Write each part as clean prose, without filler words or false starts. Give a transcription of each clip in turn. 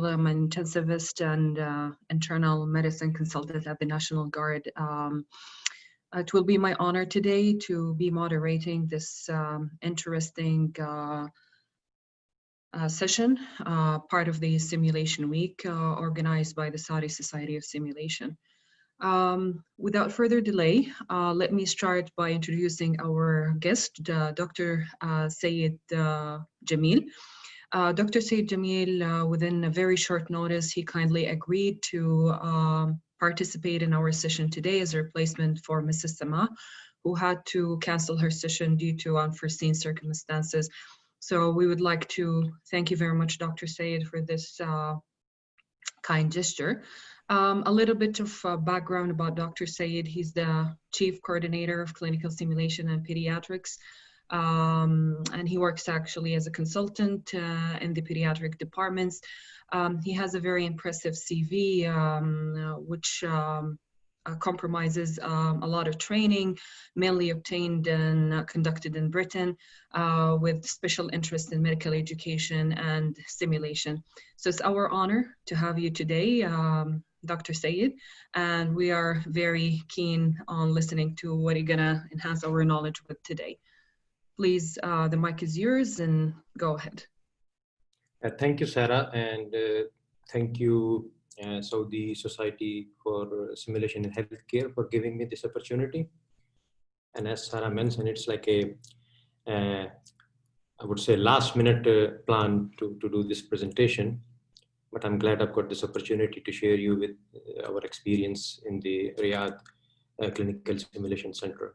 I'm an intensivist and internal medicine consultant at the National Guard. It will be my honor today to be moderating this interesting session, part of the Simulation Week organized by the Saudi Society of Simulation. Without further delay, let me start by introducing our guest, Dr. Syed Jamil. Dr. Syed Jamil, within a very short notice, he kindly agreed to participate in our session today as a replacement for Mrs. Sama, who had to cancel her session due to unforeseen circumstances. So we would like to thank you very much, Dr. Syed, for this kind gesture. A little bit of background about Dr. Syed. He's the Chief Coordinator of Clinical Simulation and Pediatrics. And he works actually as a consultant in the pediatric departments. He has a very impressive CV, which compromises a lot of training, mainly obtained and conducted in Britain, with special interest in medical education and simulation. So it's our honor to have you today, Dr. Syed, and we are very keen on listening to what you're gonna enhance our knowledge with today. Please, the mic is yours and go ahead. Thank you, Sarah, and thank you, Saudi Society for Simulation in Healthcare, for giving me this opportunity. And as Sarah mentioned, it's like a, I would say, last-minute plan to do this presentation. But I'm glad I've got this opportunity to share you with our experience in the Riyadh Clinical Simulation Center.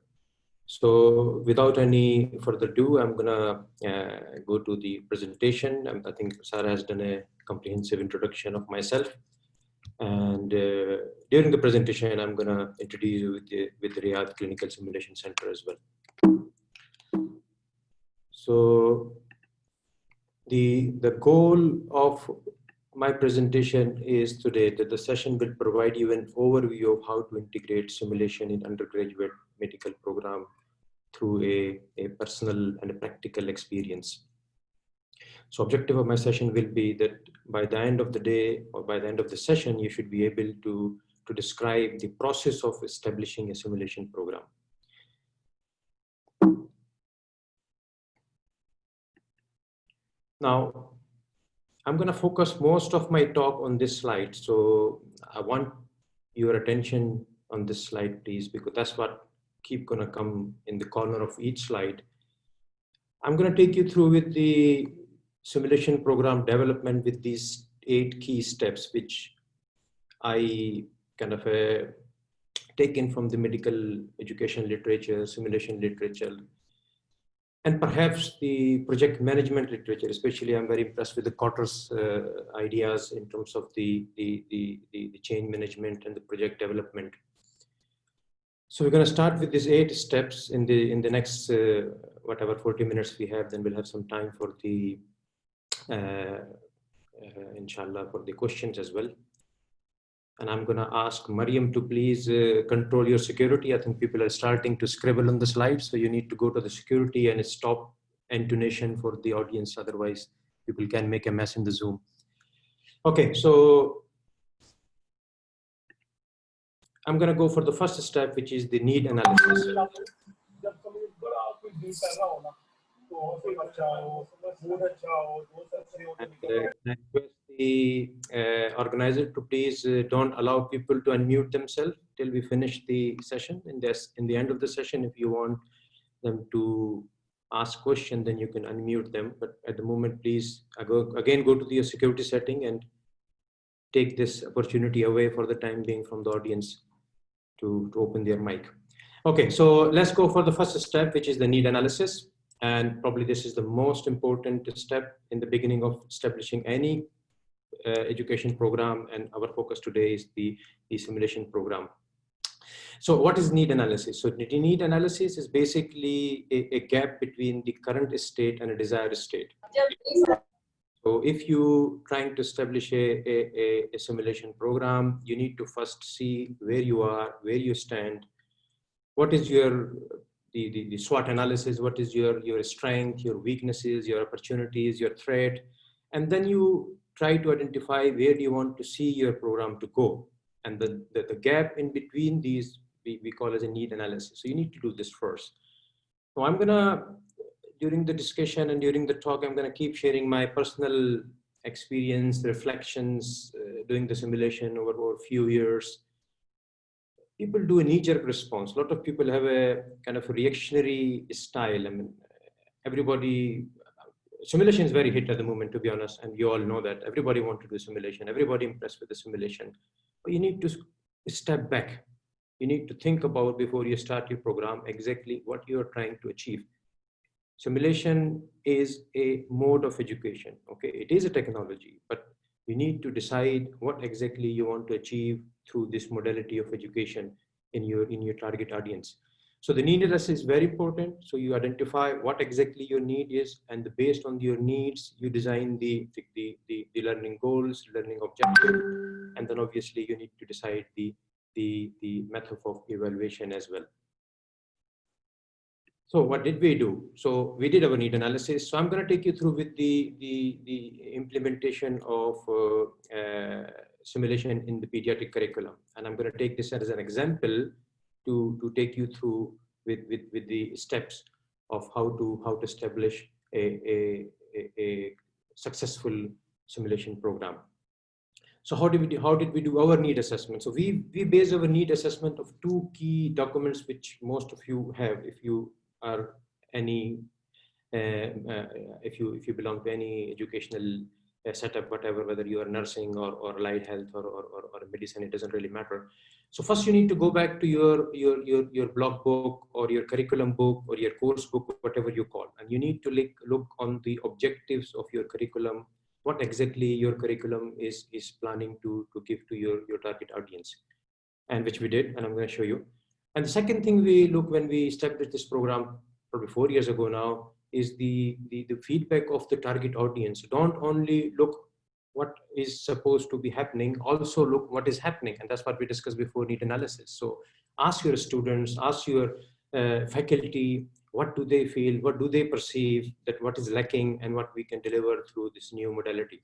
So without any further ado, I'm gonna go to the presentation. I think Sarah has done a comprehensive introduction of myself. And during the presentation, I'm gonna introduce you with the Riyadh Clinical Simulation Center as well. So the goal of my presentation is today that the session will provide you an overview of how to integrate simulation in undergraduate medical program through a personal and a practical experience. So objective of my session will be that by the end of the day or by the end of the session, you should be able to describe the process of establishing a simulation program. Now, I'm going to focus most of my talk on this slide. So I want your attention on this slide, please, because that's what keep going to come in the corner of each slide. I'm going to take you through with the simulation program development with these 8 key steps, which I kind of taken from the medical education literature, simulation literature, and perhaps the project management literature. Especially, I'm very impressed with the Cotter's ideas in terms of the change management and the project development. So we're going to start with these 8 steps in the next whatever 40 minutes we have. Then we'll have some time for the inshallah for the questions as well. And I'm going to ask Mariam to please control your security. I think people are starting to scribble on the slides, so you need to go to the security and stop intonation for the audience. Otherwise, people can make a mess in the Zoom. Okay, so I'm going to go for the first step, which is the need analysis. And I request the organizer to please don't allow people to unmute themselves till we finish the session. In the end of the session, if you want them to ask questions, then you can unmute them. But at the moment, please go to the security setting and take this opportunity away for the time being from the audience to open their mic. Okay, so let's go for the first step, which is the need analysis. And probably this is the most important step in the beginning of establishing any education program. And our focus today is the simulation program. So what is need analysis? So the need analysis is basically a gap between the current state and a desired state. So if you trying to establish a simulation program, you need to first see where you are, where you stand, what is your the SWOT analysis, what is your strength, your weaknesses, your opportunities, your threat, and then you try to identify where do you want to see your program to go. And the gap in between these, we call as a need analysis. So you need to do this first. So I'm gonna, during the discussion and during the talk, I'm gonna keep sharing my personal experience, reflections, doing the simulation over a few years. People do a knee-jerk response. A lot of people have a kind of a reactionary style. I mean, everybody, simulation is very hit at the moment, to be honest, and you all know that. Everybody wants to do simulation. Everybody impressed with the simulation. But you need to step back. You need to think about, before you start your program, exactly what you're trying to achieve. Simulation is a mode of education. Okay, it is a technology, but you need to decide what exactly you want to achieve through this modality of education in your target audience. So the need analysis is very important. So you identify what exactly your need is, and based on your needs, you design the learning goals, learning objective, and then obviously you need to decide the method of evaluation as well. So what did we do? So we did our need analysis. So I'm going to take you through with the implementation of simulation in the pediatric curriculum. And I'm going to take this as an example to take you through with the steps of how to establish a successful simulation program. So how did we do our need assessment? So we based our need assessment of two key documents, which most of you have if you are any if you belong to any educational setup, whatever, whether you are nursing or allied health or medicine, it doesn't really matter. So first you need to go back to your blog book or your curriculum book or your course book, whatever you call, and you need to look on the objectives of your curriculum, what exactly your curriculum is planning to give to your target audience, and which we did, and I'm going to show you. And the second thing we look when we established this program probably 4 years ago now is the feedback of the target audience. Don't only look what is supposed to be happening, also look what is happening, and that's what we discussed before, need analysis. So ask your students, ask your faculty, what do they feel, what do they perceive, that what is lacking and what we can deliver through this new modality.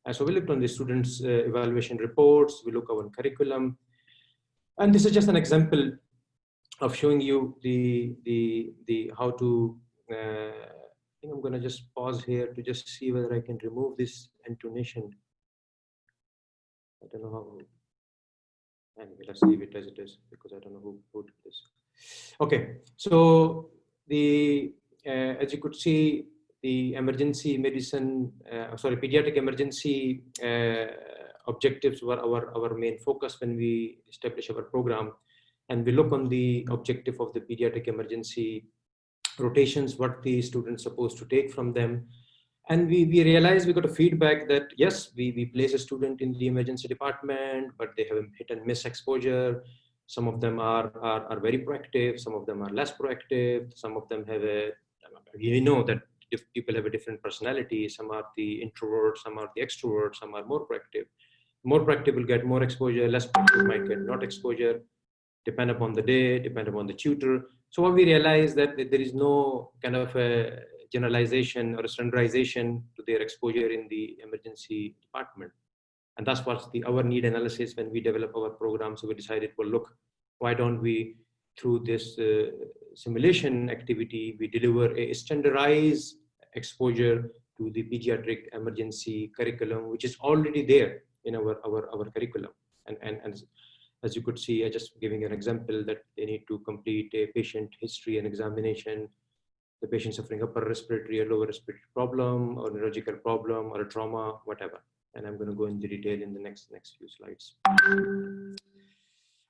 And so we looked on the students' evaluation reports, we look on curriculum, and this is just an example of showing you the how to. I think I'm going to just pause here to just see whether I can remove this intonation. I don't know how. Anyway, let's leave it as it is because I don't know who did this. Okay, so as you could see, the emergency medicine, pediatric emergency objectives were our main focus when we established our program. And we look on the objective of the pediatric emergency rotations, what the students supposed to take from them. And we realized, we got a feedback that yes, we place a student in the emergency department, but they have a hit and miss exposure. Some of them are very proactive, some of them are less proactive, some of them have we know that people have a different personality. Some are the introverts, some are the extroverts, some are more proactive. More proactive will get more exposure, less proactive might get not exposure, depend upon the day, depend upon the tutor. So what we realized that there is no kind of a generalization or a standardization to their exposure in the emergency department. And that's what's our need analysis when we develop our program. So we decided, well, look, why don't we, through this simulation activity, we deliver a standardized exposure to the pediatric emergency curriculum, which is already there in our curriculum. And as you could see, I just giving an example that they need to complete a patient history and examination, the patient suffering upper respiratory or lower respiratory problem or neurological problem or a trauma, whatever. And I'm going to go into detail in the next few slides.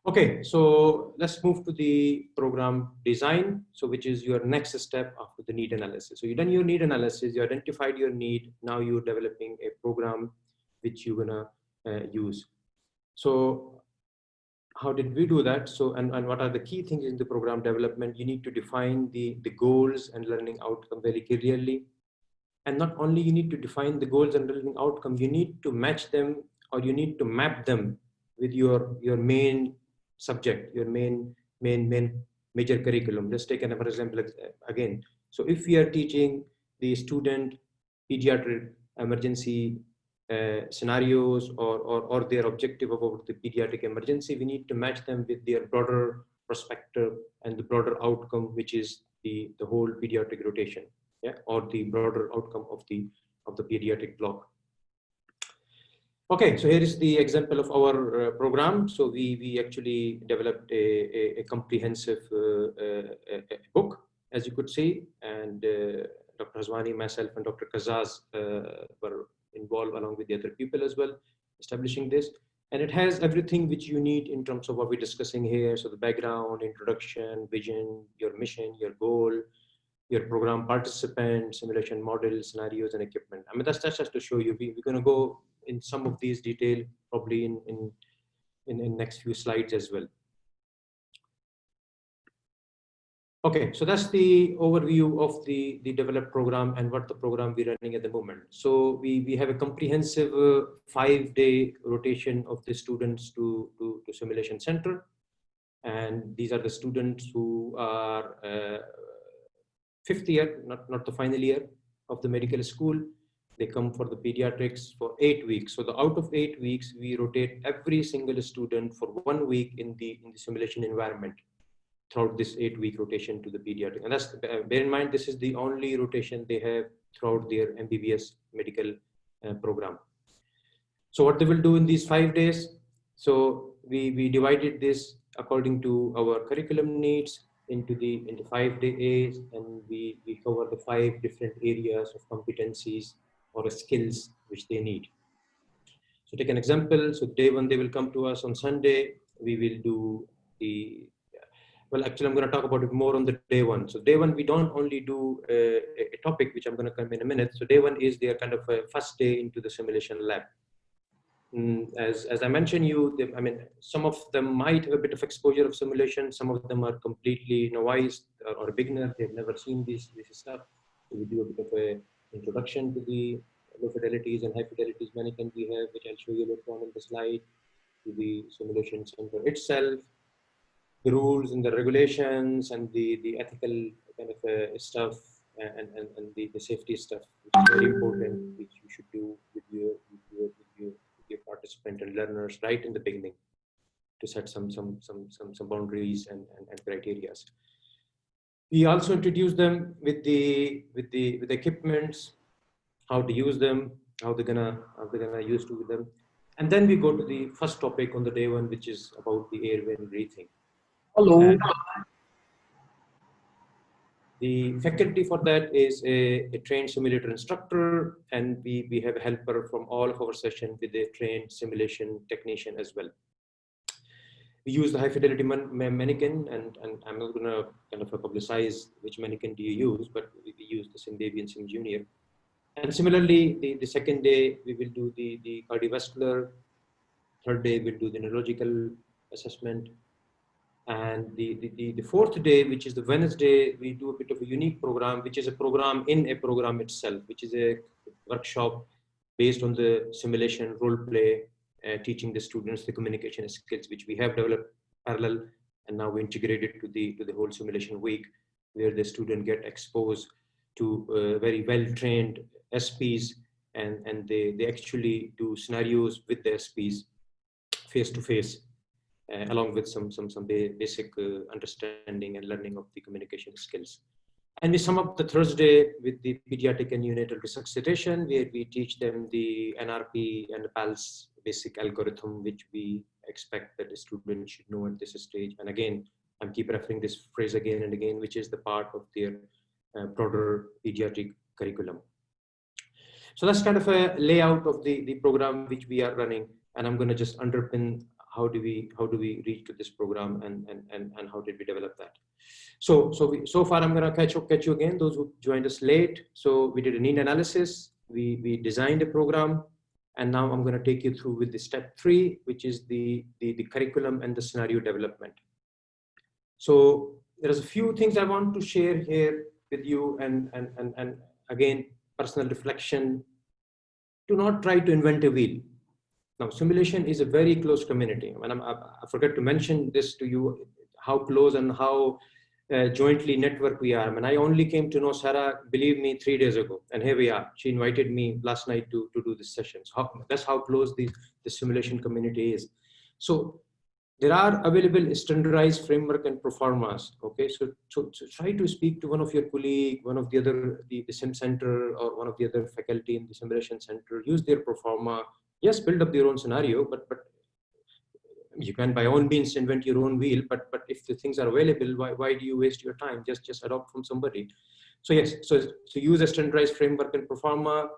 Okay, so let's move to the program design. So which is your next step after the need analysis. So you've done your need analysis, you identified your need. Now you're developing a program which you're going to use. So how did we do that? So, and what are the key things in the program development? You need to define the goals and learning outcome very clearly. And not only you need to define the goals and learning outcome, you need to match them, or you need to map them with your main subject, your main major curriculum. Let's take another example again. So if we are teaching the student pediatric emergency scenarios or their objective about the pediatric emergency, we need to match them with their broader perspective and the broader outcome, which is the whole pediatric rotation, yeah, or the broader outcome of the pediatric block. Okay, so here is the example of our program. So we actually developed a comprehensive book, as you could see, and Dr. Hazwani, myself, and Dr. Kazaz were involved along with the other people as well, establishing this. And it has everything which you need in terms of what we're discussing here. So the background, introduction, vision, your mission, your goal, your program participants, simulation models, scenarios, and equipment. I mean, that's just to show you. We're going to go in some of these detail probably in next few slides as well. Okay, so that's the overview of the developed program and what the program we're running at the moment. So we have a comprehensive 5-day rotation of the students to simulation center. And these are the students who are 5th year, not the final year of the medical school. They come for the pediatrics for 8 weeks. So out of 8 weeks, we rotate every single student for 1 week in the simulation environment throughout this 8-week rotation to the pediatric. And that's, bear in mind, this is the only rotation they have throughout their MBBS medical program. So what they will do in these 5 days, so we divided this according to our curriculum needs into 5 days, and we cover the 5 different areas of competencies or skills which they need. So take an example. So day 1, they will come to us on Sunday. We will do well, actually, I'm going to talk about it more on the day 1. So day 1, we don't only do a topic, which I'm going to come in a minute. So day 1 is their kind of a first day into the simulation lab. As I mentioned I mean, some of them might have a bit of exposure of simulation. Some of them are completely novice or beginner. They've never seen this stuff. So we do a bit of a introduction to the low fidelities and high fidelities mannequin we have, which I'll show you later on in the slide, to the simulation center itself, the rules and the regulations and the ethical kind of stuff and the safety stuff, which is very important, which you should do with your participant and learners right in the beginning to set some boundaries and criteria. We also introduce them with the equipments, how to use them, how they're gonna use to them, and then we go to the first topic on the day 1, which is about the airway and breathing. Hello. The faculty for that is a trained simulator instructor, and we have a helper from all of our session with a trained simulation technician as well. We use the high fidelity mannequin, and I'm not going to kind of publicize which mannequin do you use, but we use the SimBaby and SimJunior. And similarly, the second day, we will do the cardiovascular. Third day, we'll do the neurological assessment. And the fourth day, which is the Wednesday, we do a bit of a unique program, which is a program in a program itself, which is a workshop based on the simulation role play, teaching the students the communication skills, which we have developed parallel, and now we integrate it to the whole simulation week, where the student get exposed to very well-trained SPs, and they actually do scenarios with the SPs face to face. Along with some basic understanding and learning of the communication skills. And we sum up the Thursday with the pediatric and neonatal resuscitation, where we teach them the NRP and the PALS basic algorithm, which we expect that the student should know at this stage. And again, I'm keep referring this phrase again and again, which is the part of their broader pediatric curriculum. So that's kind of a layout of the program which we are running. And I'm going to just underpin how do we reach to this program and how did we develop that. So far I'm going to catch you again, those who joined us late. So we did a need analysis, we designed a program, and now I'm going to take you through with the step 3, which is the curriculum and the scenario development. So there's a few things I want to share here with you, and again, personal reflection. Do not try to invent a wheel. Now, simulation is a very close community. When I forgot to mention this to you, how close and how jointly network we are. And I only came to know Sarah, believe me, 3 days ago. And here we are. She invited me last night to do this session. So that's how close the simulation community is. So there are available standardized framework and proformas. Okay, so try to speak to one of your colleague, one of the other, the sim center, or one of the other faculty in the simulation center. Use their proforma. Yes, build up your own scenario, but you can by all means invent your own wheel. But if the things are available, why do you waste your time? Just adopt from somebody. So yes, so use a standardized framework and proforma.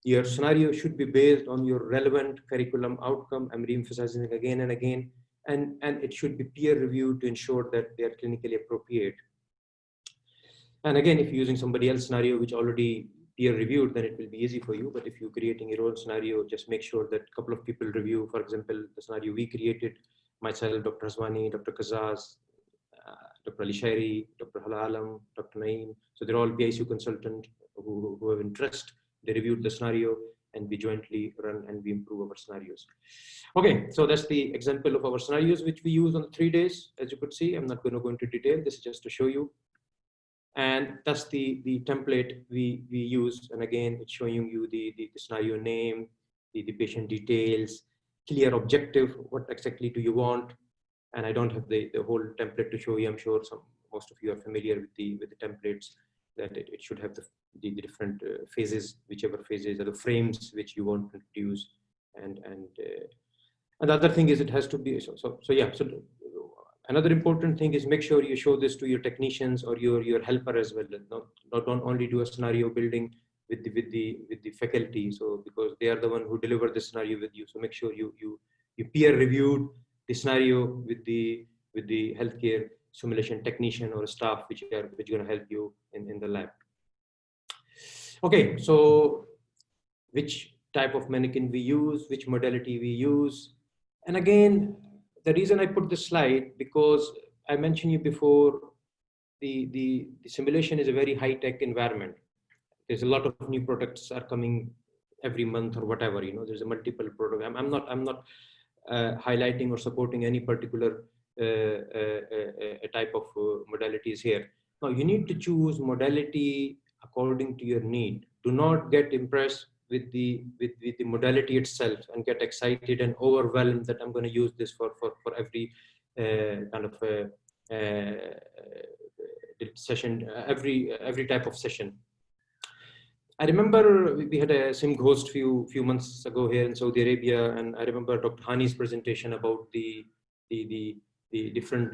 Your scenario should be based on your relevant curriculum outcome. I'm re-emphasizing it again and again. And it should be peer reviewed to ensure that they are clinically appropriate. And again, if you're using somebody else's scenario which already peer reviewed, then it will be easy for you. But if you're creating your own scenario, just make sure that a couple of people review. For example, the scenario we created, myself, Dr. Haswani, Dr. Kazaz, Dr. Ali Shairi, Dr. Halalam, Dr. Naeem. So they're all PICU consultants who have interest. They reviewed the scenario and we jointly run and we improve our scenarios. Okay, so that's the example of our scenarios which we use on the 3 days. As you could see, I'm not going to go into detail. This is just to show you. And that's the template we use. And again, it's showing you the scenario name, the patient details, clear objective, what exactly do you want. And I don't have the whole template to show you. I'm sure most of you are familiar with the templates, that it should have the different phases, whichever phases are the frames which you want to use. And the other thing is it has to be, so yeah, so another important thing is make sure you show this to your technicians or your helper as well. Not only do a scenario building with the faculty, so because they are the one who deliver the scenario with you. So make sure you peer reviewed the scenario with the healthcare simulation technician or staff which are going to help you in the lab. Okay, so which type of mannequin we use, which modality we use. And again, the reason I put this slide, because I mentioned you before, the simulation is a very high-tech environment. There's a lot of new products are coming every month or whatever, there's a multiple product. I'm not highlighting or supporting any particular type of modalities here. Now you need to choose modality according to your need. Do not get impressed with the modality itself and get excited and overwhelmed that I'm going to use this for every kind of session, every type of session. I remember we had a sim host few months ago here in Saudi Arabia, and I remember Dr. Hani's presentation about the different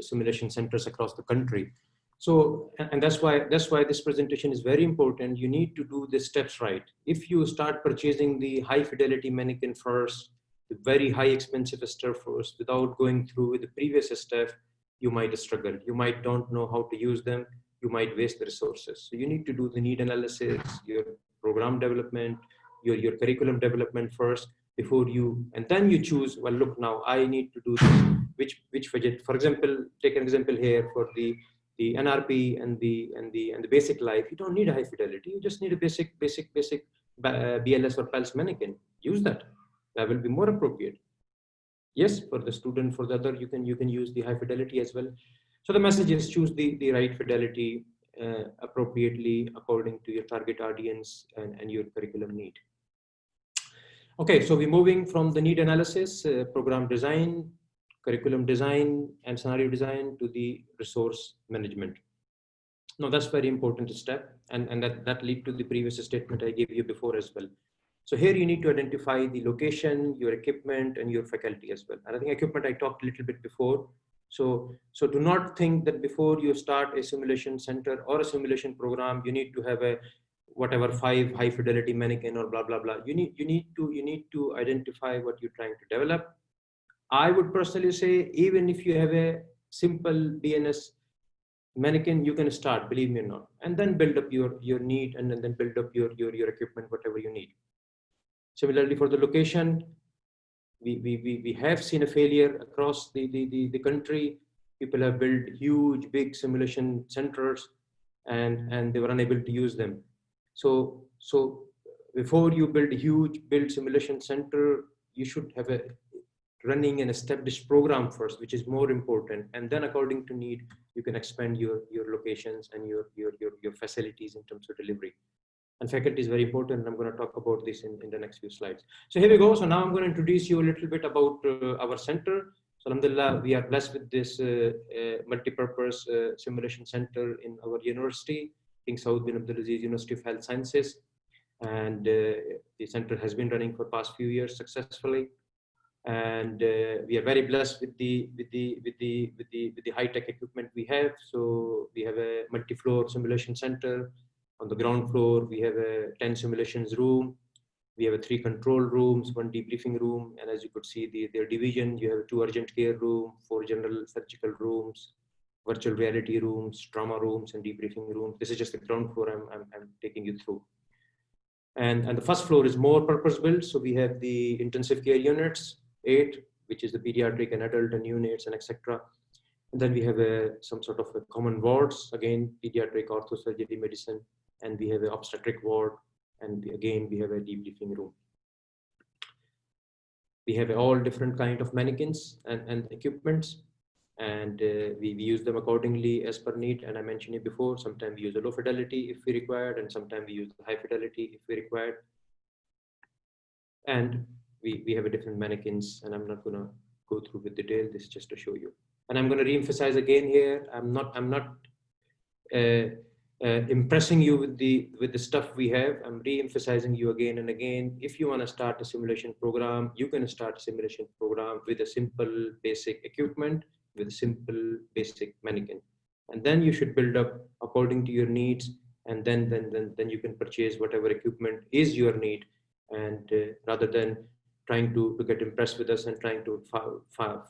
simulation centers across the country. So, and that's why this presentation is very important. You need to do the steps right. If you start purchasing the high fidelity mannequin first, the very high expensive stuff first, without going through with the previous step, you might struggle. You might don't know how to use them. You might waste the resources. So you need to do the need analysis, your program development, your curriculum development first before you, and then you choose, well, look, now I need to do this, which widget. For example, take an example here for the NRP and the basic life. You don't need a high fidelity. You just need a basic BLS or PALS mannequin. Use that. That will be more appropriate. Yes, for the student, for the other, you can use the high fidelity as well. So the message is choose the right fidelity appropriately according to your target audience and your curriculum need. Okay, so we're moving from the need analysis, program design, curriculum design, and scenario design to the resource management. Now that's very important step, and that lead to the previous statement I gave you before as well. So here you need to identify the location, your equipment, and your faculty as well. And I think equipment I talked a little bit before. So do not think that before you start a simulation center or a simulation program, you need to have a whatever 5 high fidelity mannequin or blah blah blah. You need to identify what you're trying to develop. I would personally say, even if you have a simple BNS mannequin, you can start, believe me or not, and then build up your need, and then build up your equipment, whatever you need. Similarly, for the location, we have seen a failure across the country. People have built huge, big simulation centers, and they were unable to use them. So before you build a huge simulation center, you should have running an established program first, which is more important. And then according to need, you can expand your locations and your facilities in terms of delivery. And faculty is very important. And I'm going to talk about this in the next few slides. So here we go. So now I'm going to introduce you a little bit about our center. So alhamdulillah, we are blessed with this multi-purpose simulation center in our university, King Saud bin Abdulaziz University of Health Sciences. And the center has been running for the past few years successfully. And we are very blessed with the high-tech equipment we have. So we have a multi-floor simulation center. On the ground floor, we have a 10 simulations room. We have 3 control rooms, 1 debriefing room, and as you could see, their division. You have 2 urgent care room, 4 general surgical rooms, virtual reality rooms, trauma rooms, and debriefing rooms. This is just the ground floor I'm taking you through. And the first floor is more purpose-built. So we have the intensive care units, 8, which is the pediatric and adult and neonates and etc. And then we have some sort of a common wards, again, pediatric, orthosurgery, medicine, and we have an obstetric ward, and again, we have a debriefing room. We have all different kind of mannequins and equipments, and we use them accordingly as per need. And I mentioned it before, sometimes we use a low fidelity if we required, and sometimes we use the high fidelity if we required. And we have a different mannequins, and I'm not going to go through with detail. This is just to show you. And I'm going to re-emphasize again here. I'm not impressing you with the stuff we have. I'm re-emphasizing you again and again. If you want to start a simulation program, you can start a simulation program with a simple basic equipment, with a simple basic mannequin, and then you should build up according to your needs. And then you can purchase whatever equipment is your need, and rather than trying to get impressed with us and trying to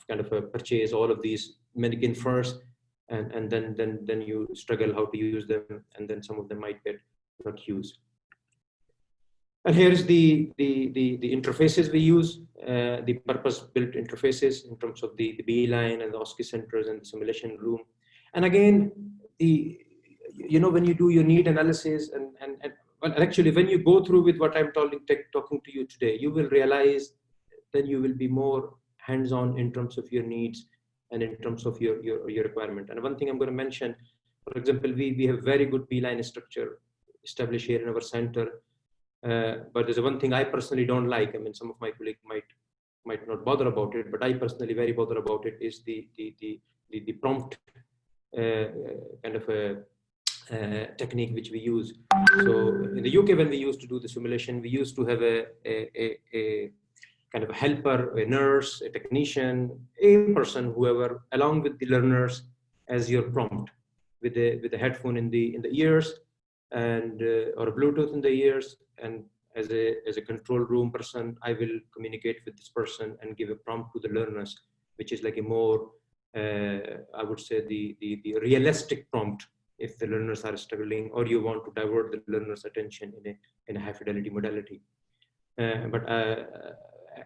kind of purchase all of these mannequin first, and then you struggle how to use them, and then some of them might get not used. And here's the interfaces we use, the purpose-built interfaces in terms of the B-line and the OSCE centers and the simulation room. And again, when you do your need analysis and well, actually, when you go through with what I'm talking to you today, you will realize that you will be more hands-on in terms of your needs and in terms of your requirement. And one thing I'm going to mention, for example, we have very good B-line structure established here in our center. But there's one thing I personally don't like. I mean, some of my colleagues might not bother about it, but I personally very bother about it, is the prompt kind of a technique which we use. So in the UK, when we used to do the simulation, we used to have a kind of a helper, a nurse, a technician, a person, whoever, along with the learners as your prompt, with a headphone in the ears, and or a Bluetooth in the ears. And as a control room person, I will communicate with this person and give a prompt to the learners, which is like a more, I would say, the realistic prompt if the learners are struggling, or you want to divert the learners' attention in a high fidelity modality. But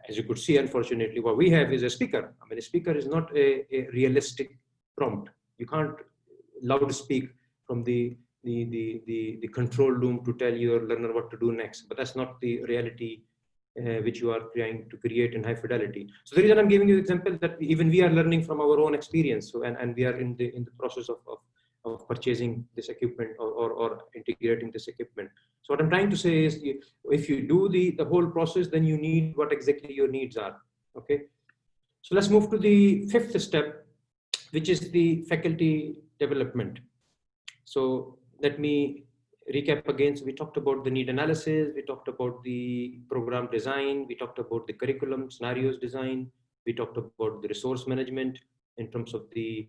as you could see, unfortunately, what we have is a speaker. I mean, a speaker is not a realistic prompt. You can't loud speak from the control room to tell your learner what to do next. But that's not the reality which you are trying to create in high fidelity. So the reason I'm giving you the example that even we are learning from our own experience. So and we are in the process of purchasing this equipment or integrating this equipment. So what I'm trying to say is, if you do the whole process, then you need what exactly your needs are. Okay. So let's move to the 5th step, which is the faculty development. So let me recap again. So we talked about the need analysis, we talked about the program design, we talked about the curriculum scenarios design, we talked about the resource management in terms of the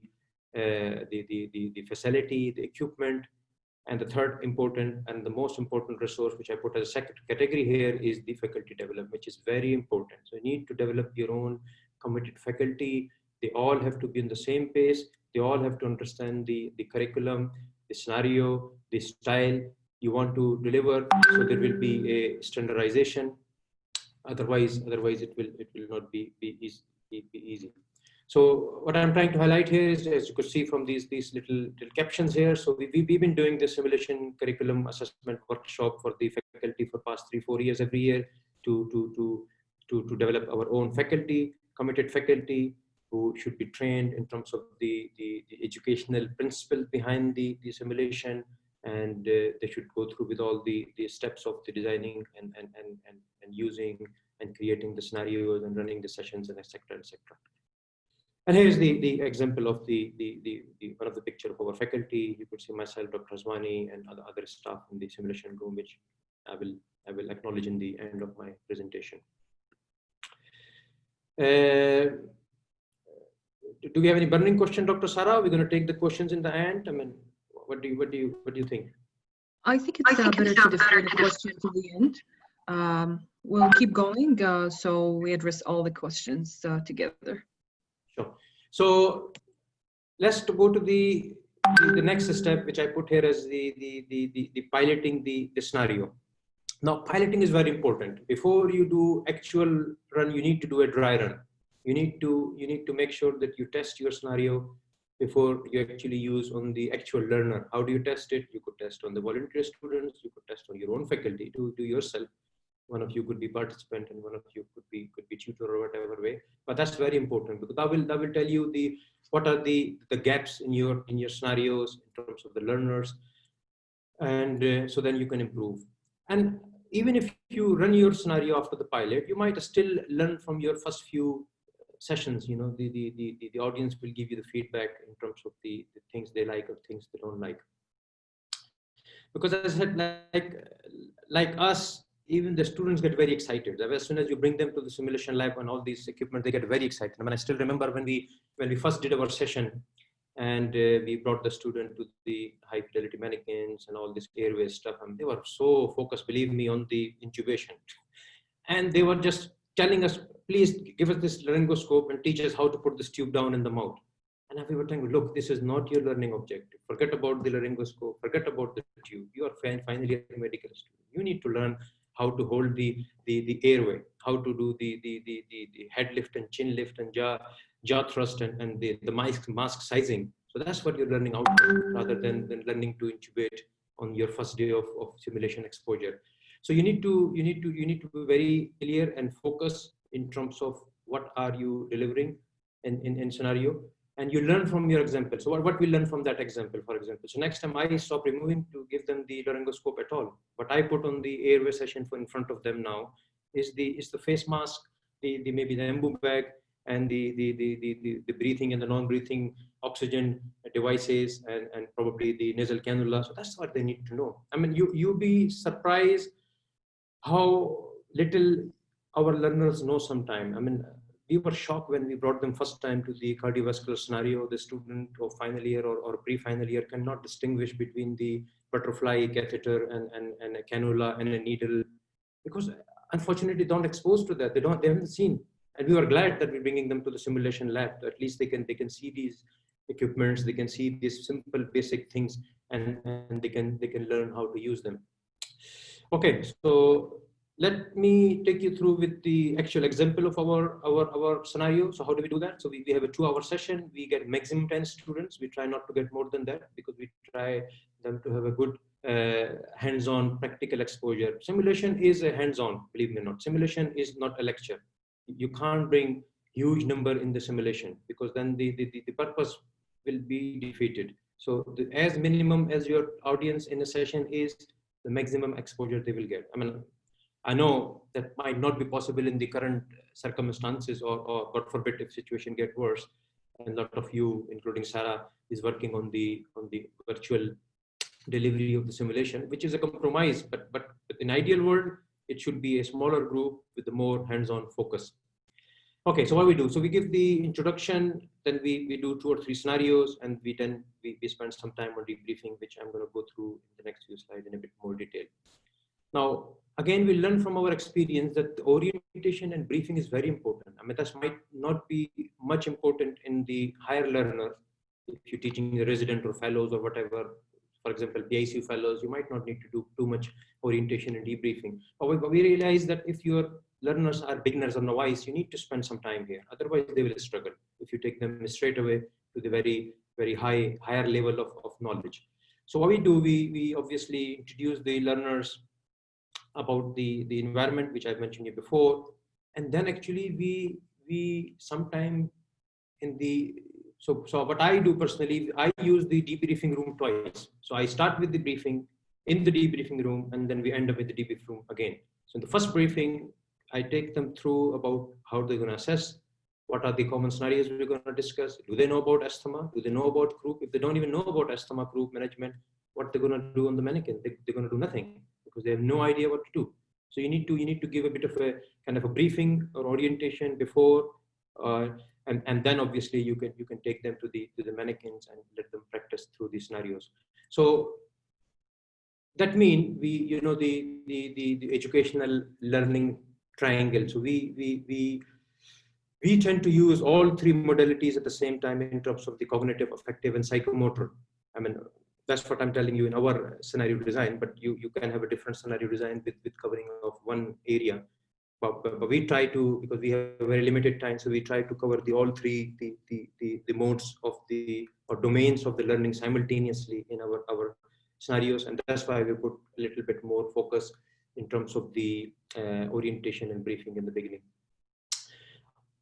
facility, the equipment, and the third important and the most important resource, which I put as a second category here, is the faculty development, which is very important. So you need to develop your own committed faculty. They all have to be in the same pace. They all have to understand the curriculum, the scenario, the style you want to deliver. So there will be a standardization. Otherwise it will not be easy. So what I'm trying to highlight here is, as you could see from these little captions here. So we've been doing the simulation curriculum assessment workshop for the faculty for past 3-4 years every year to develop our own faculty committed faculty who should be trained in terms of the educational principle behind the simulation, and they should go through with all the steps of the designing and using and creating the scenarios and running the sessions and etc. etc. And here's the example of the one of the picture of our faculty. You could see myself, Dr. Hazwani, and other staff in the simulation room, which I will acknowledge in the end of my presentation. Do we have any burning question, Dr. Sarah? We're going to take the questions in the end. I mean, what do you think? I think it's better to defer the question to the end. We'll keep going, so we address all the questions together. Sure. So let's go to the next step, which I put here as the piloting the scenario. Now, piloting is very important. Before you do actual run, you need to do a dry run. You need to make sure that you test your scenario before you actually use on the actual learner. How do you test it? You could test on the volunteer students. You could test on your own faculty. Do yourself. One of you could be participant, and one of you could be tutor or whatever way. But that's very important, because that will tell you what are the gaps in your scenarios in terms of the learners, and so then you can improve. And even if you run your scenario after the pilot, you might still learn from your first few sessions. You know, the audience will give you the feedback in terms of the things they like or things they don't like. Because as I said, like us, even the students get very excited. As soon as you bring them to the simulation lab and all these equipment, they get very excited. I mean, I still remember when we first did our session, and we brought the student to the high fidelity mannequins and all this airway stuff, and they were so focused, believe me, on the intubation. And they were just telling us, please give us this laryngoscope and teach us how to put this tube down in the mouth. And we were telling, look, this is not your learning objective. Forget about the laryngoscope, forget about the tube. You are finally a medical student. You need to learn how to hold the airway, how to do the head lift and chin lift and jaw thrust and the mask sizing. So that's what you're learning out there, rather than learning to intubate on your first day of simulation exposure. So you need to be very clear and focus in terms of what are you delivering in scenario, and you learn from your example. So what we learn from that example, for example. So next time I stop removing to give them the laryngoscope at all. What I put on the airway session in front of them now is the face mask, maybe the embu bag, and the breathing and the non-breathing oxygen devices, and probably the nasal cannula. So that's what they need to know. I mean, you'll be surprised how little our learners know sometime. I mean, we were shocked when we brought them first time to the cardiovascular scenario. The student of final year or pre-final year cannot distinguish between the butterfly catheter and a cannula and a needle, because unfortunately don't expose to that. They haven't seen. And we were glad that we're bringing them to the simulation lab. At least they can see these equipments, they can see these simple basic things, and they can learn how to use them. Okay, so let me take you through with the actual example of our scenario. So how do we do that? So we have a 2-hour session. We get maximum 10 students. We try not to get more than that, because we try them to have a good hands-on practical exposure. Simulation is a hands-on, believe me or not. Simulation is not a lecture. You can't bring huge number in the simulation, because then the purpose will be defeated. So as minimum as your audience in a session is, the maximum exposure they will get. I mean, I know that might not be possible in the current circumstances, or God forbid if situation get worse. And a lot of you, including Sarah, is working on the virtual delivery of the simulation, which is a compromise. But in ideal world, it should be a smaller group with a more hands-on focus. Okay, so what we do? So we give the introduction, then we do 2 or 3 scenarios, and we spend some time on debriefing, which I'm going to go through in the next few slides in a bit more detail. Now, again, we learn from our experience that the orientation and briefing is very important. I mean, that might not be much important in the higher learner. If you're teaching a resident or fellows or whatever, for example, PICU fellows, you might not need to do too much orientation and debriefing. But we realize that if your learners are beginners or novice, you need to spend some time here. Otherwise, they will struggle if you take them straight away to the very, very higher level of knowledge. So what we do, we obviously introduce the learners about the environment, which I've mentioned you before. And then actually we we sometime in the, so what I do personally, I use the debriefing room twice. So I start with the briefing in the debriefing room, and then we end up with the debrief room again. So in the first briefing, I take them through about how they're going to assess, what are the common scenarios we're going to discuss, do they know about asthma, do they know about group, if they don't even know about asthma group management, what they're going to do on the mannequin, they're going to do nothing because they have no idea what to do. So you need to give a bit of a kind of a briefing or orientation before, uh, and then obviously you can take them to the mannequins and let them practice through these scenarios. So that means we, you know, the educational learning triangle. So we tend to use all three modalities at the same time in terms of the cognitive, affective, and psychomotor. I mean, that's what I'm telling you in our scenario design, but you can have a different scenario design with covering of one area. But we try to, because we have very limited time, so we try to cover all three the modes of the, or domains of the learning simultaneously in our scenarios, and that's why we put a little bit more focus in terms of the orientation and briefing in the beginning.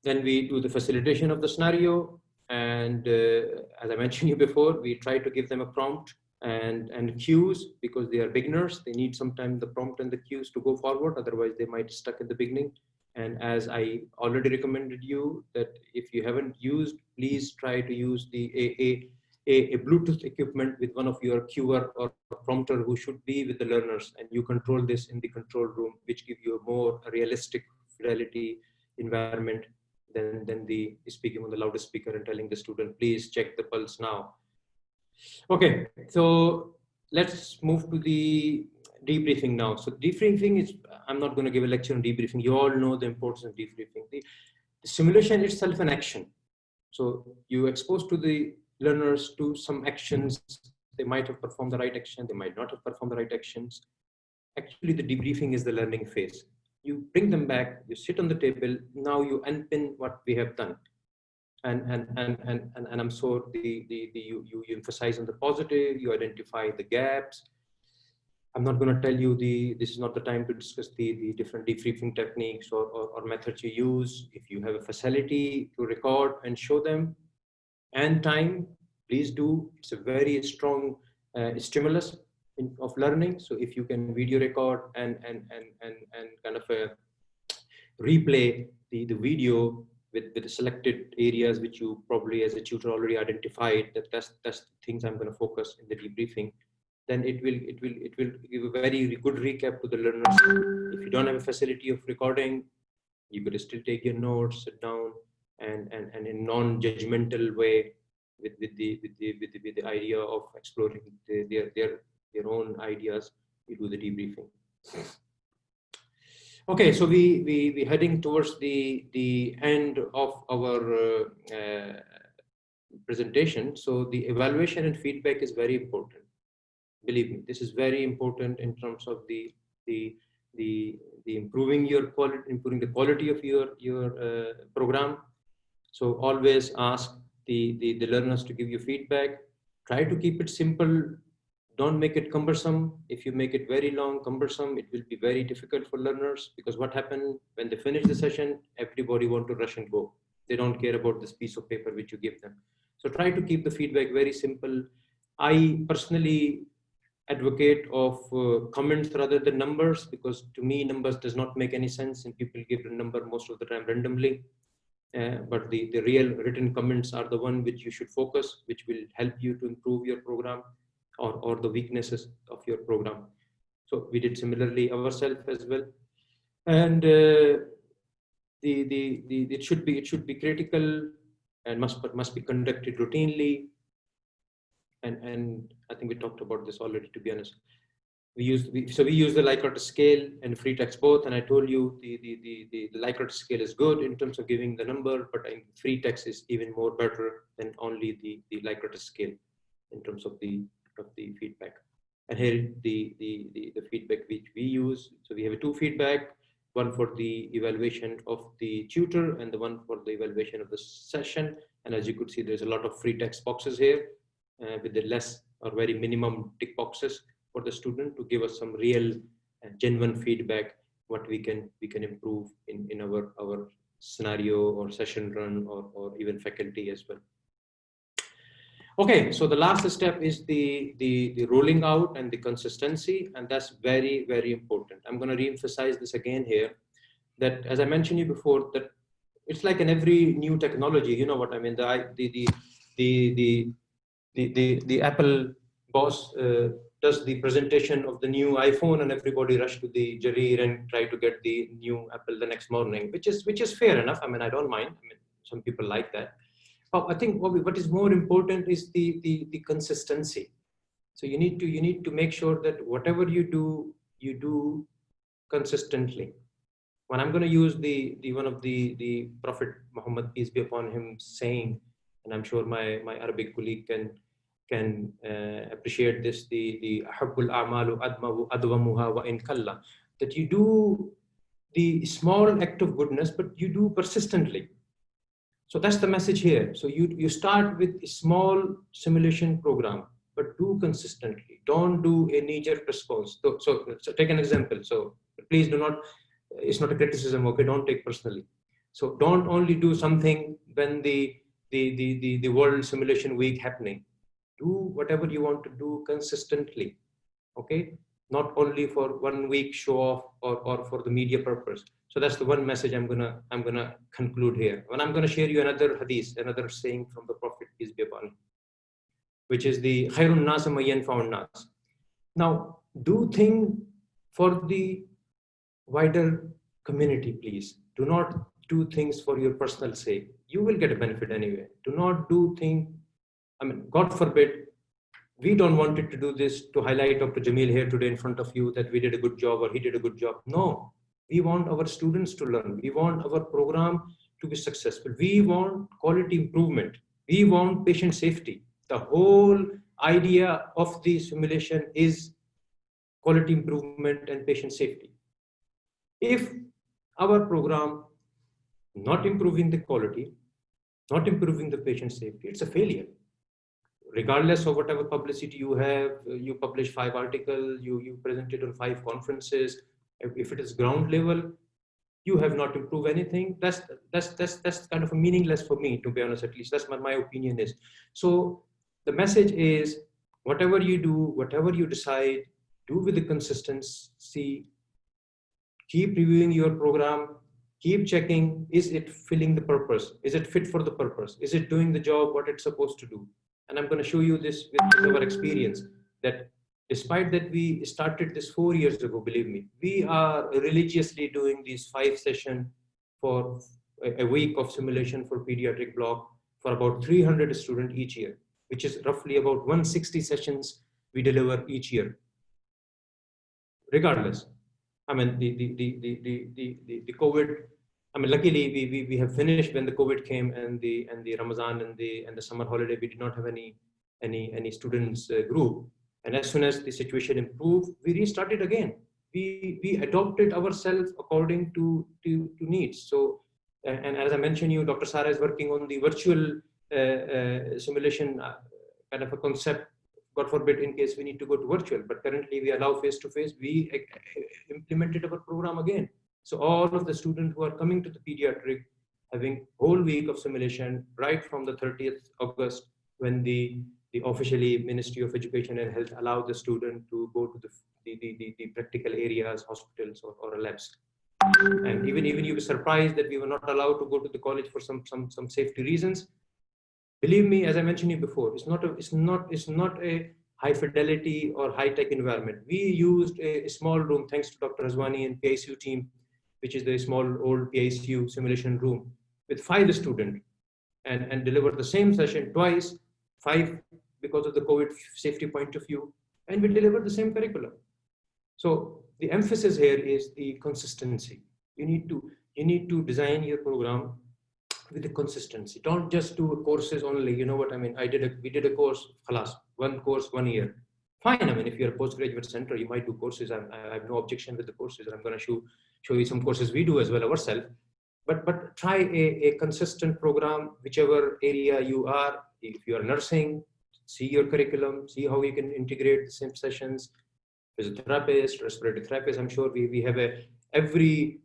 Then we do the facilitation of the scenario, and as I mentioned you before, we try to give them a prompt and cues, because they are beginners. They need sometimes the prompt and the cues to go forward, otherwise they might stuck at the beginning. And as I already recommended you, that if you haven't used, please try to use a Bluetooth equipment with one of your QR or prompter who should be with the learners, and you control this in the control room, which give you a more realistic fidelity environment than the speaking on the loudest speaker and telling the student, please check the pulse now. Okay, so let's move to the debriefing now. So debriefing is, I'm not going to give a lecture on debriefing. You all know the importance of debriefing. The simulation itself an action. So you expose to the learners to some actions. They might have performed the right action. They might not have performed the right actions. Actually, the debriefing is the learning phase. You bring them back, you sit on the table, now you unpin what we have done. And I'm sure you emphasize on the positive, you identify the gaps. I'm not going to tell you this is not the time to discuss the different debriefing techniques or methods you use. If you have a facility to record and show them and time, please do. It's a very strong stimulus of learning. So if you can video record and kind of replay the video with the selected areas which you probably as a tutor already identified, that's the things I'm going to focus in the debriefing, then it will give a very good recap to the learners. If you don't have a facility of recording, you could still take your notes, sit down, and in non-judgmental way with the idea of exploring their own ideas, you do the debriefing. Okay, so we heading towards the end of our presentation. So the evaluation and feedback is very important. Believe me, this is very important in terms of the improving your quality, improving the quality of your program. So always ask the learners to give you feedback. Try to keep it simple. Don't make it cumbersome. If you make it very long, cumbersome, it will be very difficult for learners, because what happens when they finish the session, everybody want to rush and go. They don't care about this piece of paper which you give them. So try to keep the feedback very simple. I personally advocate of comments rather than numbers, because to me numbers does not make any sense, and people give the number most of the time randomly. But the real written comments are the one which you should focus, which will help you to improve your program or the weaknesses of your program. So we did similarly ourselves as well. And it should be critical and must be conducted routinely. And I think we talked about this already, to be honest. We use the Likert scale and free text both, and I told you the Likert scale is good in terms of giving the number, but free text is even more better than only the Likert scale in terms of the feedback. And here the feedback which we use. So we have two feedback, one for the evaluation of the tutor and the one for the evaluation of the session. And as you could see, there's a lot of free text boxes here with the less or very minimum tick boxes for the student to give us some real and genuine feedback, what we can improve in our scenario or session run or even faculty as well. Okay, so the last step is the rolling out and the consistency, and that's very, very important. I'm going to re-emphasize this again here, that as I mentioned you before, that it's like in every new technology, you know what I mean, the Apple boss does the presentation of the new iPhone and everybody rush to the Jareer and try to get the new Apple the next morning, which is fair enough. I mean, I don't mind. I mean, some people like that. But I think what is more important is the consistency. So you need to make sure that whatever you do consistently. When I'm going to use the one of the Prophet Muhammad, peace be upon him, saying, and I'm sure my Arabic colleague can appreciate this, the ahabbul a'malu adwamuha wa in kalla, that you do the small act of goodness, but you do persistently. So that's the message here. So you start with a small simulation program, but do consistently. Don't do a knee-jerk response. So take an example. So please do not, it's not a criticism, okay? Don't take personally. So don't only do something when the World Simulation Week happening. Do whatever you want to do consistently, okay? Not only for 1 week show off or for the media purpose. So that's the one message I'm gonna conclude here. And I'm gonna share you another hadith, another saying from the Prophet, peace be upon him, which is the khairun nas ma yanfa'un nas. Now, do things for the wider community, please. Do not do things for your personal sake. You will get a benefit anyway. Do not do things, I mean, God forbid, we don't want to do this to highlight Dr. Jamil here today in front of you that we did a good job or he did a good job. No, we want our students to learn. We want our program to be successful. We want quality improvement. We want patient safety. The whole idea of the simulation is quality improvement and patient safety. If our program not improving the quality, not improving the patient safety, it's a failure. Regardless of whatever publicity you have, you publish 5 articles, you presented on 5 conferences. If it is ground level, you have not improved anything. That's kind of a meaningless for me, to be honest. At least that's what my opinion is. So the message is, whatever you do, whatever you decide, do with the consistency. Keep reviewing your program. Keep checking, is it filling the purpose? Is it fit for the purpose? Is it doing the job what it's supposed to do? And I'm going to show you this with our experience, that despite that we started this 4 years ago, believe me, we are religiously doing these 5 sessions for a week of simulation for pediatric block for about 300 students each year, which is roughly about 160 sessions we deliver each year. Regardless, I mean, the COVID, I mean, luckily we have finished when the COVID came and the Ramadan and the summer holiday. We did not have any students group, and as soon as the situation improved, we restarted again. We adopted ourselves according to needs. So, and as I mentioned, Dr. Sarah is working on the virtual simulation kind of a concept. God forbid, in case we need to go to virtual, but currently we allow face-to-face. We implemented our program again. So all of the students who are coming to the pediatric, having whole week of simulation, right from the 30th August, when the officially Ministry of Education and Health allowed the student to go to the practical areas, hospitals or labs. And even you were surprised that we were not allowed to go to the college for some safety reasons. Believe me, as I mentioned you before, it's not a high fidelity or high tech environment. We used a small room, thanks to Dr. Hazwani and PICU team, which is the small old PICU simulation room, with 5 students, and delivered the same session twice, 5 because of the COVID safety point of view, and we delivered the same curriculum. So the emphasis here is the consistency. You need to design your program with the consistency. Don't just do courses only. You know what I mean? We did a course, khalas, 1 course, 1 year. Fine. I mean, if you're a postgraduate center, you might do courses. I have no objection with the courses. I'm going to show you some courses we do as well ourselves. But try a consistent program, whichever area you are. If you are nursing, see your curriculum, see how you can integrate the same sessions. Physiotherapist, respiratory therapist. I'm sure we have every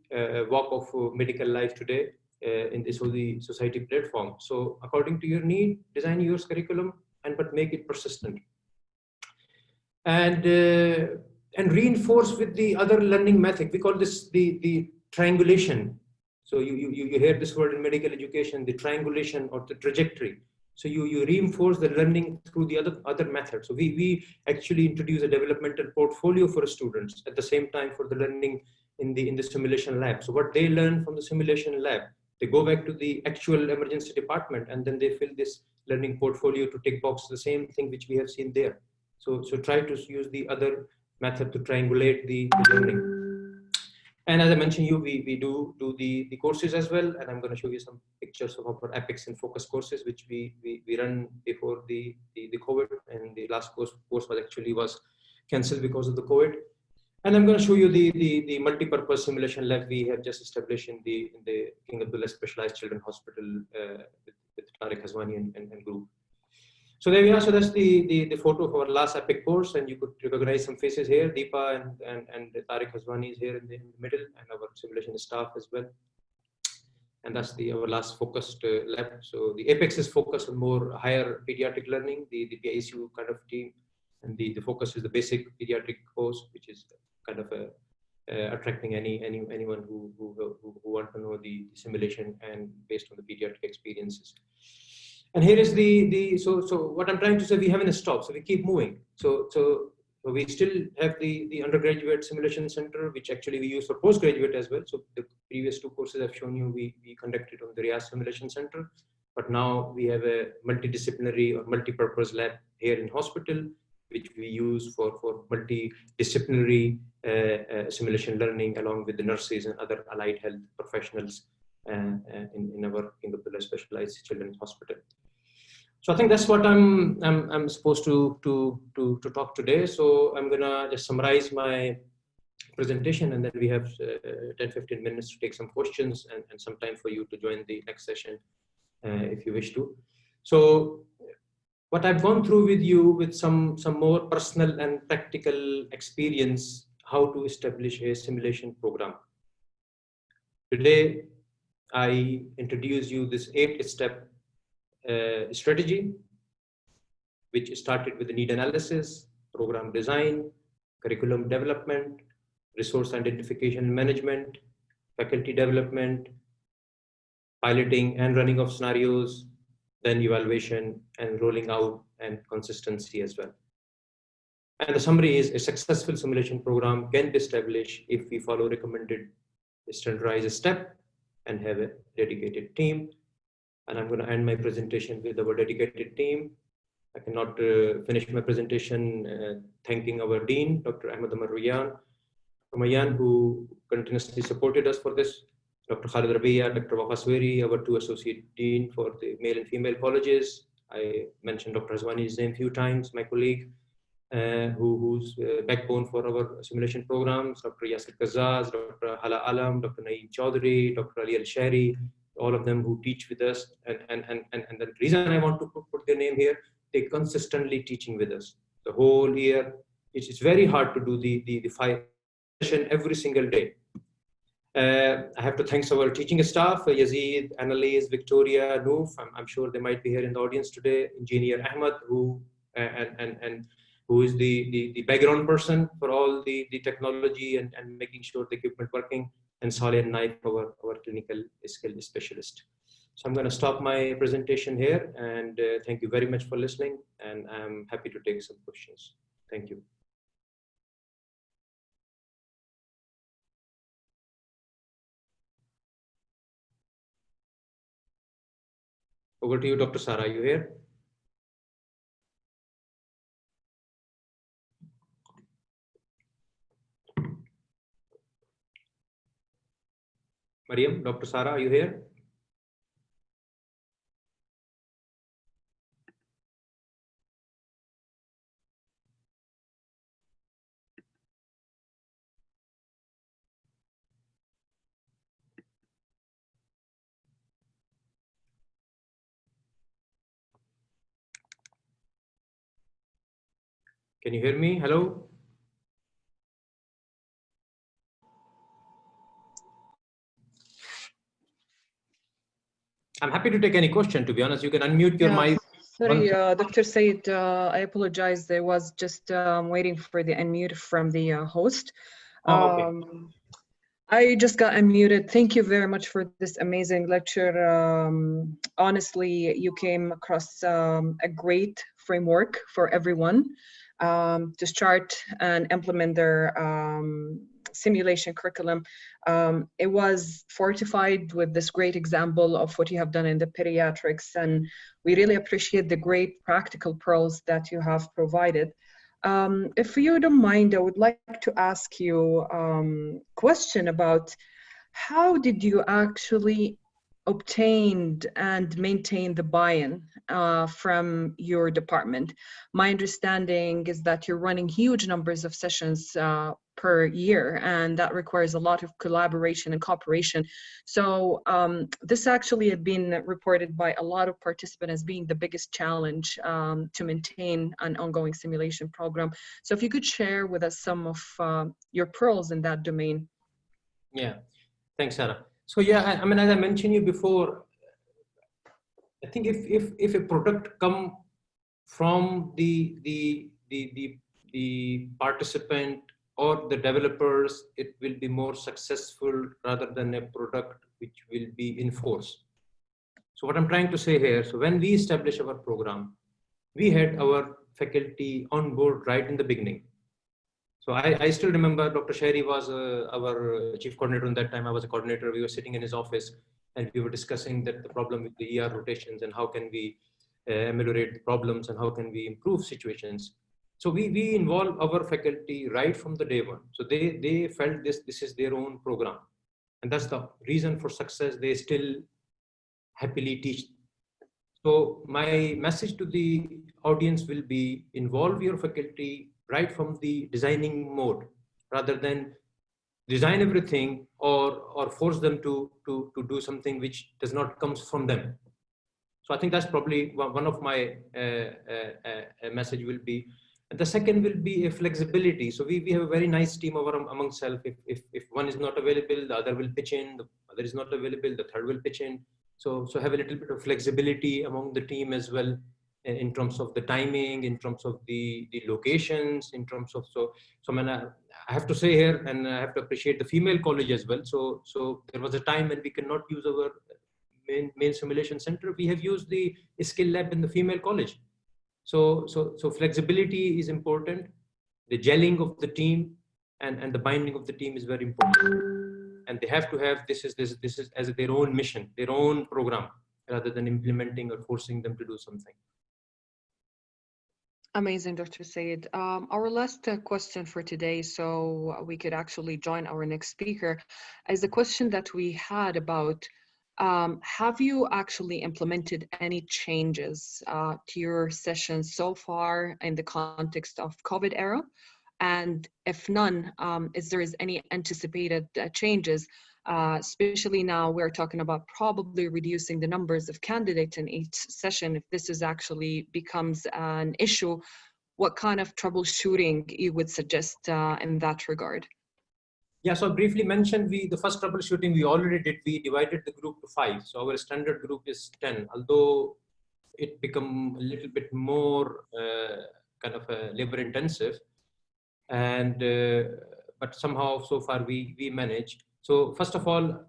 walk of medical life today. in the society platform. So according to your need, design your curriculum but make it persistent. And reinforce with the other learning method. We call this the triangulation. So you hear this word in medical education, the triangulation or the trajectory. So you reinforce the learning through the other methods. So we actually introduce a developmental portfolio for students at the same time for the learning in the simulation lab. So what they learn from the simulation lab, they go back to the actual emergency department and then they fill this learning portfolio to tick box the same thing which we have seen there. So try to use the other method to triangulate the learning. And as I mentioned we do the courses as well, and I'm going to show you some pictures of our epics and focus courses which we run before the COVID, and the last course was cancelled because of the COVID. And I'm going to show you the multi-purpose simulation lab we have just established in the King Abdullah Specialized Children's Hospital with Tariq Hazwani and group. So there we are. So that's the photo of our last epic course, and you could recognize some faces here. Deepa and Tariq Hazwani is here in the middle, and our simulation staff as well. And that's our last focused lab. So the Apex is focused on more higher pediatric learning, the PICU kind of team, and the focus is the basic pediatric course, which is kind of attracting anyone who want to know the simulation and based on the pediatric experiences. And here is so what I'm trying to say, we haven't stopped, so we keep moving. So we still have the undergraduate simulation center, which actually we use for postgraduate as well. So the previous two courses I've shown you, we conducted on the Riyadh Simulation Center, but now we have a multidisciplinary or multi-purpose lab here in hospital, which we use for multidisciplinary simulation learning along with the nurses and other allied health professionals in our King Abdullah Specialized Children's Hospital. So I think that's what I'm supposed to talk today. So I'm gonna just summarize my presentation, and then we have 10-15 minutes to take some questions and some time for you to join the next session if you wish to. So what I've gone through with you with some more personal and practical experience, how to establish a simulation program. Today, I introduce you this 8-step strategy, which started with the need analysis, program design, curriculum development, resource identification and management, faculty development, piloting and running of scenarios, then evaluation and rolling out and consistency as well. And the summary is a successful simulation program can be established if we follow recommended standardized step and have a dedicated team. And I'm going to end my presentation with our dedicated team. I cannot finish my presentation thanking our Dean, Dr. Ahmed Amar Ramayan, who continuously supported us for this. Dr. Khalid Rabia, Dr. Waqasweri, our 2 associate dean for the male and female colleges. I mentioned Dr. Hazwani's name a few times, my colleague, who's backbone for our simulation programs, Dr. Yasir Kazzaz, Dr. Hala Alam, Dr. Naeem Chaudhary, Dr. Ali Al-Shari, all of them who teach with us. And the reason I want to put their name here, they consistently teaching with us the whole year. It's very hard to do the 5 session every single day. I have to thank our teaching staff, Yazid, Annalise, Victoria, Noof. I'm sure they might be here in the audience today. Engineer Ahmed, who who is the background person for all the technology and making sure the equipment working, and Saleh Naif, our clinical skill specialist. So I'm going to stop my presentation here, and thank you very much for listening, and I'm happy to take some questions. Thank you. Over to you, Dr. Sara. Are you here? Mariam, Dr. Sara, are you here? Can you hear me? Hello? I'm happy to take any question, to be honest. You can unmute your Yeah, mic. sorry, Dr. Syed, I apologize. I was just waiting for the unmute from the host. Oh, okay. I just got unmuted. Thank you very much for this amazing lecture. Honestly, you came across a great framework for everyone to start and implement their simulation curriculum. It was fortified with this great example of what you have done in the pediatrics, and we really appreciate the great practical pearls that you have provided. If you don't mind, I would like to ask you a question about how did you actually obtain and maintain the buy-in from your department? My understanding is that you're running huge numbers of sessions per year, and that requires a lot of collaboration and cooperation. So this actually had been reported by a lot of participants as being the biggest challenge to maintain an ongoing simulation program. So if you could share with us some of your pearls in that domain. Yeah, thanks, Sarah. So yeah, I mean, as I mentioned you before, I think if a product come from the participant or the developers, it will be more successful rather than a product which will be enforced. So what I'm trying to say here, so when we established our program, we had our faculty on board right in the beginning. So I still remember Dr. Sherry was our chief coordinator at that time. I was a coordinator. We were sitting in his office and we were discussing that the problem with the ER rotations and how can we ameliorate the problems and how can we improve situations. So we involve our faculty right from the day one. So they felt this is their own program. And that's the reason for success. They still happily teach. So my message to the audience will be involve your faculty right from the designing mode rather than design everything or force them to do something which does not comes from them. So I think that's probably one of my message will be. And the second will be a flexibility. So we have a very nice team among self. If one is not available, the other will pitch in. The other is not available, the third will pitch in. So have a little bit of flexibility among the team as well in terms of the timing, in terms of the locations, in terms of I mean, I have to say here, and I have to appreciate the female college as well. So there was a time when we cannot use our main simulation center. We have used the skill lab in the female college. So flexibility is important. The gelling of the team and the binding of the team is very important. And they have to have this is as their own mission, their own program, rather than implementing or forcing them to do something. Amazing, Dr. Syed. Our last question for today, so we could actually join our next speaker, is the question that we had about have you actually implemented any changes to your sessions so far in the context of COVID era? And if none, is there any anticipated changes? Especially now we're talking about probably reducing the numbers of candidates in each session. If this is actually becomes an issue, what kind of troubleshooting you would suggest in that regard? Yeah, so I briefly mentioned the first troubleshooting we already did. We divided the group to 5. So our standard group is 10, although it become a little bit more kind of labor intensive. And but somehow so far we manage. So first of all,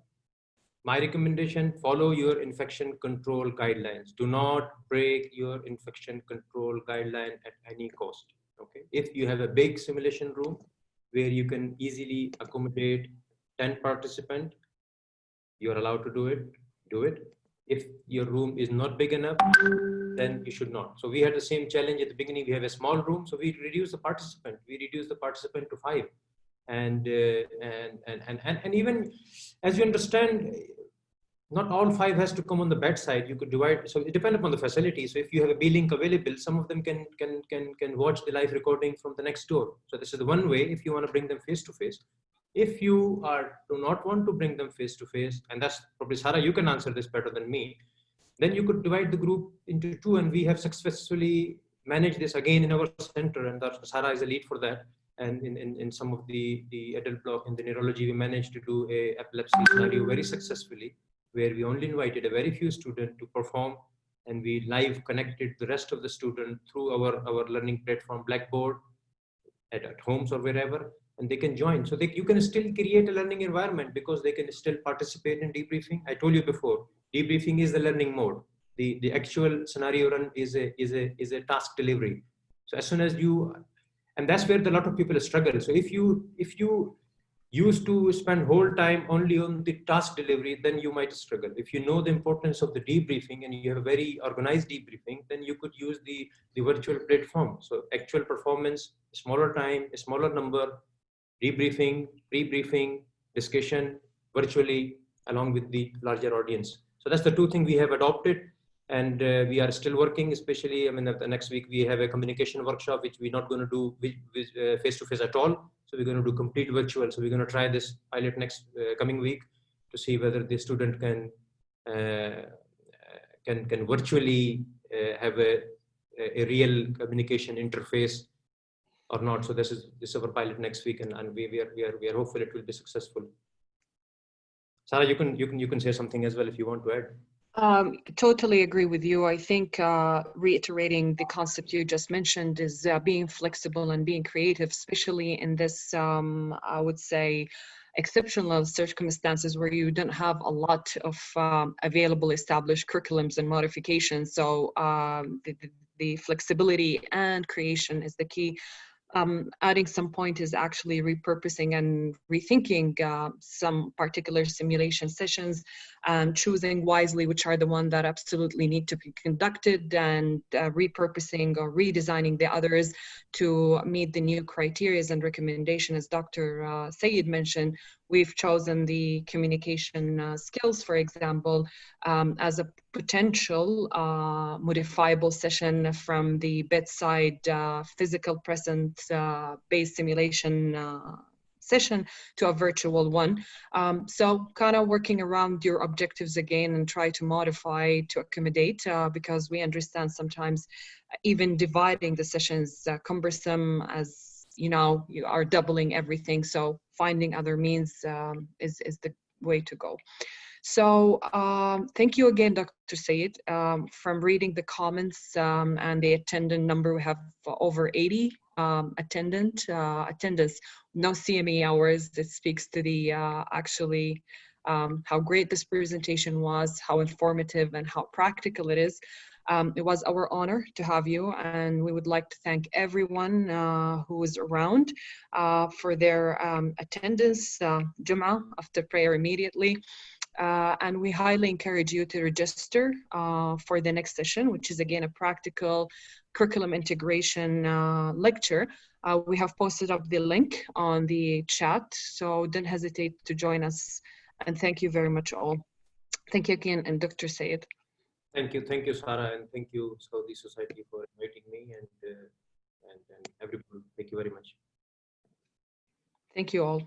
my recommendation, follow your infection control guidelines. Do not break your infection control guideline at any cost. Okay, if you have a big simulation room where you can easily accommodate 10 participants, you're allowed to do it. If your room is not big enough, then you should not. So we had the same challenge at the beginning. We have a small room, so we reduce the participant. We reduce the participant to 5, and even as you understand, not all 5 has to come on the bedside. You could divide. So it depends upon the facility. So if you have a B-Link available, some of them can watch the live recording from the next door. So this is the one way if you want to bring them face to face. If you do not want to bring them face to face, and that's probably Sarah, you can answer this better than me, then you could divide the group into 2, and we have successfully managed this again in our center, and Sarah is a lead for that. And in some of the adult block in the neurology, we managed to do a epilepsy scenario very successfully. where we only invited a very few students to perform, and we live connected the rest of the student through our learning platform, Blackboard, at homes or wherever, and they can join. So you can still create a learning environment because they can still participate in debriefing. I told you before, debriefing is the learning mode. The actual scenario run is a task delivery. So as soon as you, and that's where a lot of people struggle. So if you used to spend whole time only on the task delivery, then you might struggle. If you know the importance of the debriefing and you have a very organized debriefing, then you could use the virtual platform. So actual performance, smaller time, a smaller number, debriefing, pre-briefing, discussion virtually along with the larger audience. So that's the two things we have adopted, and we are still working. Especially, I mean, the next week we have a communication workshop, which we're not going to do face-to-face at all. So we're going to do complete virtual. So we're going to try this pilot next coming week to see whether the student can virtually have a real communication interface or not. So this is our pilot next week, and we are hopeful it will be successful. Sarah, you can say something as well if you want to add. Totally agree with you. I think reiterating the concept you just mentioned is being flexible and being creative, especially in this, I would say, exceptional circumstances where you don't have a lot of available established curriculums and modifications. So the flexibility and creation is the key. Adding some point is actually repurposing and rethinking some particular simulation sessions and choosing wisely which are the ones that absolutely need to be conducted, and repurposing or redesigning the others to meet the new criteria and recommendation. As Dr. Syed mentioned, we've chosen the communication skills, for example, as a potential modifiable session from the bedside physical presence based simulation session to a virtual one. So kind of working around your objectives again and try to modify to accommodate because we understand sometimes even dividing the sessions cumbersome, as you know, you are doubling everything. So finding other means is the way to go. So thank you again, Dr. Syed. From reading the comments and the attendant number, we have over 80 attendance. No CME hours. That speaks to the actually how great this presentation was, how informative and how practical it is. It was our honor to have you, and we would like to thank everyone who was around for their attendance. Jum'ah, after prayer immediately. And we highly encourage you to register for the next session, which is again a practical curriculum integration lecture. We have posted up the link on the chat, so don't hesitate to join us. And thank you very much all. Thank you again, and Dr. Syed. Thank you, Sarah, and thank you, Saudi Society, for inviting me, and everyone. Thank you very much. Thank you all.